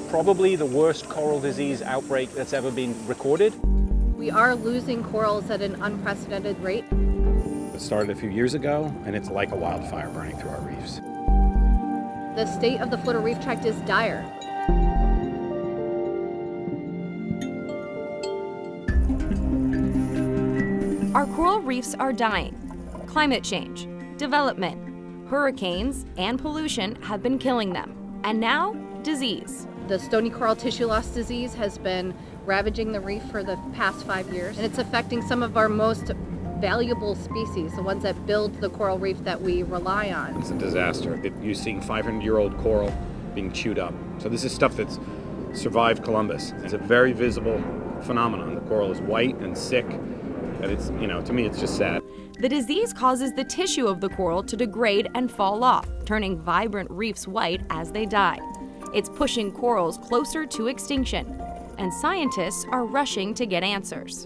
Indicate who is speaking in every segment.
Speaker 1: probably the worst coral disease outbreak that's ever been recorded.
Speaker 2: We are losing corals at an unprecedented rate.
Speaker 3: It started a few years ago, and it's like a wildfire burning through our reefs.
Speaker 2: The state of the Florida Reef Tract is dire.
Speaker 4: Our coral reefs are dying. Climate change, development, hurricanes, and pollution have been killing them. And now, disease.
Speaker 2: The stony coral tissue loss disease has been ravaging the reef for the past 5 years, and it's affecting some of our most valuable species, the ones that build the coral reef that we rely on.
Speaker 3: It's a disaster. You're seeing 500-year-old coral being chewed up. So this is stuff that's survived Columbus. It's a very visible phenomenon. The coral is white and sick, and it's, to me, it's just sad.
Speaker 4: The disease causes the tissue of the coral to degrade and fall off, turning vibrant reefs white as they die. It's pushing corals closer to extinction, and scientists are rushing to get answers.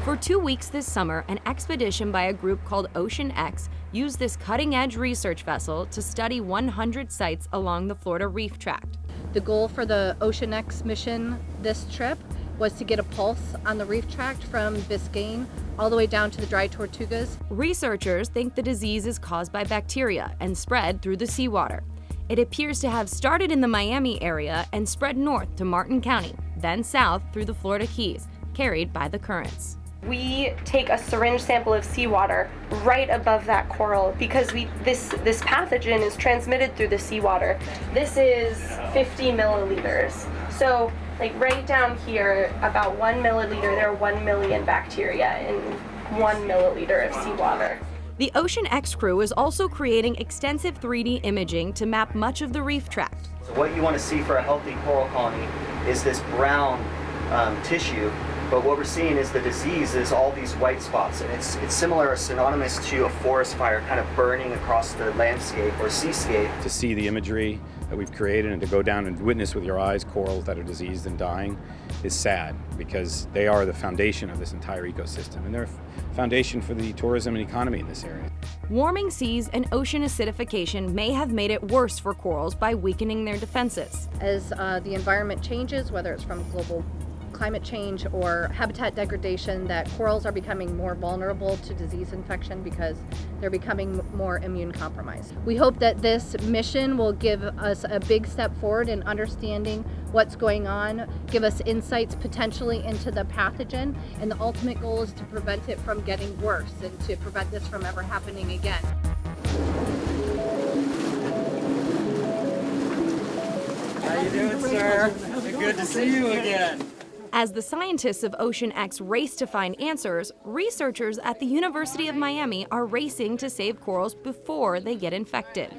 Speaker 4: For 2 weeks this summer, an expedition by a group called Ocean X used this cutting-edge research vessel to study 100 sites along the Florida Reef Tract.
Speaker 2: The goal for the Ocean X mission this trip was to get a pulse on the reef tract from Biscayne all the way down to the dry Tortugas.
Speaker 4: Researchers think the disease is caused by bacteria and spread through the seawater. It appears to have started in the Miami area and spread north to Martin County, then south through the Florida Keys, carried by the currents.
Speaker 5: We take a syringe sample of seawater right above that coral because this pathogen is transmitted through the seawater. This is 50 milliliters. So right down here, about 1 milliliter, there are 1 million bacteria in 1 milliliter of seawater.
Speaker 4: The Ocean X crew is also creating extensive 3D imaging to map much of the reef tract.
Speaker 6: So what you want to see for a healthy coral colony is this brown tissue, but what we're seeing is the disease is all these white spots, and it's similar or synonymous to a forest fire kind of burning across the landscape or seascape.
Speaker 3: To see the imagery that we've created and to go down and witness with your eyes corals that are diseased and dying is sad, because they are the foundation of this entire ecosystem, and they're a foundation for the tourism and economy in this area.
Speaker 4: Warming seas and ocean acidification may have made it worse for corals by weakening their defenses.
Speaker 2: As the environment changes, whether it's from global climate change or habitat degradation, that corals are becoming more vulnerable to disease infection because they're becoming more immune compromised. We hope that this mission will give us a big step forward in understanding what's going on, give us insights potentially into the pathogen, and the ultimate goal is to prevent it from getting worse and to prevent this from ever happening again.
Speaker 7: How you doing, sir? Good to see you again.
Speaker 4: As the scientists of Ocean X race to find answers, researchers at the University of Miami are racing to save corals before they get infected.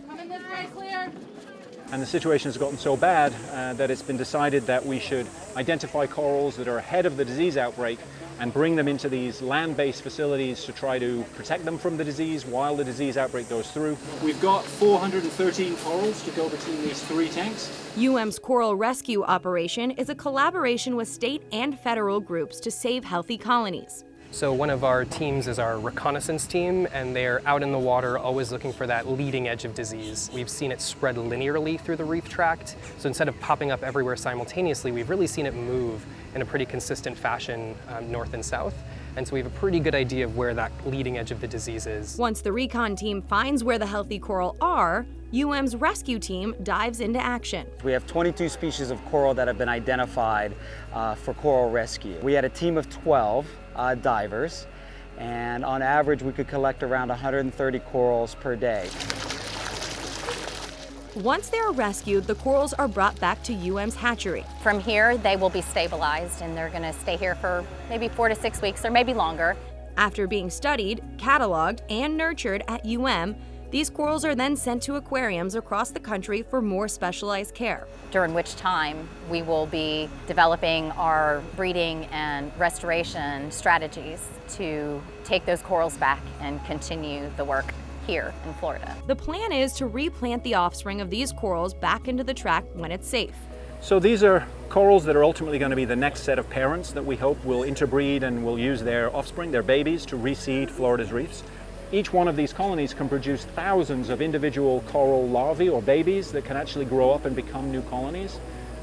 Speaker 1: And the situation has gotten so bad that it's been decided that we should identify corals that are ahead of the disease outbreak and bring them into these land-based facilities to try to protect them from the disease while the disease outbreak goes through.
Speaker 7: We've got 413 corals to go between these 3 tanks.
Speaker 4: UM's Coral Rescue Operation is a collaboration with state and federal groups to save healthy colonies.
Speaker 8: So one of our teams is our reconnaissance team, and they're out in the water always looking for that leading edge of disease. We've seen it spread linearly through the reef tract, so instead of popping up everywhere simultaneously, we've really seen it move in a pretty consistent fashion north and south. And so we have a pretty good idea of where that leading edge of the disease is.
Speaker 4: Once the recon team finds where the healthy coral are, UM's rescue team dives into action.
Speaker 9: We have 22 species of coral that have been identified for coral rescue. We had a team of 12 divers, and on average we could collect around 130 corals per day.
Speaker 4: Once they are rescued, the corals are brought back to UM's hatchery.
Speaker 10: From here, they will be stabilized, and they're going to stay here for maybe 4 to 6 weeks or maybe longer.
Speaker 4: After being studied, cataloged, and nurtured at UM, these corals are then sent to aquariums across the country for more specialized care.
Speaker 10: During which time we will be developing our breeding and restoration strategies to take those corals back and continue the work here in Florida.
Speaker 4: The plan is to replant the offspring of these corals back into the tract when it's safe.
Speaker 1: So these are corals that are ultimately going to be the next set of parents that we hope will interbreed and will use their offspring, their babies, to reseed Florida's reefs. Each one of these colonies can produce thousands of individual coral larvae or babies that can actually grow up and become new colonies.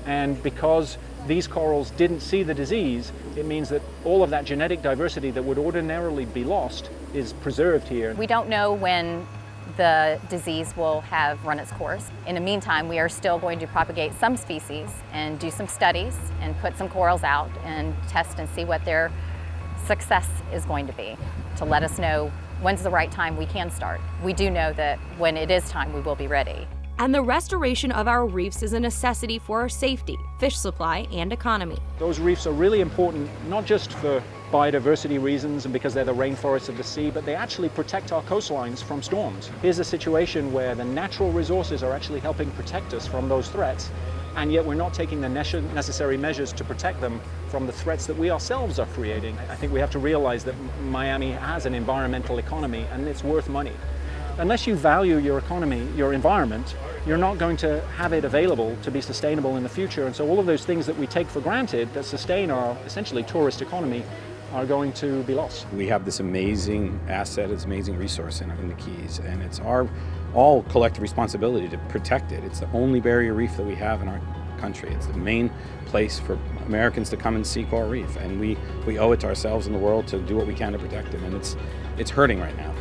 Speaker 1: And because these corals didn't see the disease, it means that all of that genetic diversity that would ordinarily be lost is preserved here.
Speaker 10: We don't know when the disease will have run its course. In the meantime, we are still going to propagate some species and do some studies and put some corals out and test and see what their success is going to be to let us know when's the right time we can start. We do know that when it is time, we will be ready.
Speaker 4: And the restoration of our reefs is a necessity for our safety, fish supply, and economy.
Speaker 1: Those reefs are really important, not just for biodiversity reasons and because they're the rainforests of the sea, but they actually protect our coastlines from storms. Here's a situation where the natural resources are actually helping protect us from those threats, and yet we're not taking the necessary measures to protect them from the threats that we ourselves are creating. I think we have to realize that Miami has an environmental economy and it's worth money. Unless you value your economy, your environment, you're not going to have it available to be sustainable in the future. And so all of those things that we take for granted that sustain our essentially tourist economy are going to be lost.
Speaker 3: We have this amazing asset, this amazing resource in the Keys, and it's our all collective responsibility to protect it. It's the only barrier reef that we have in our country. It's the main place for Americans to come and see coral reef, and we owe it to ourselves and the world to do what we can to protect it, and it's hurting right now.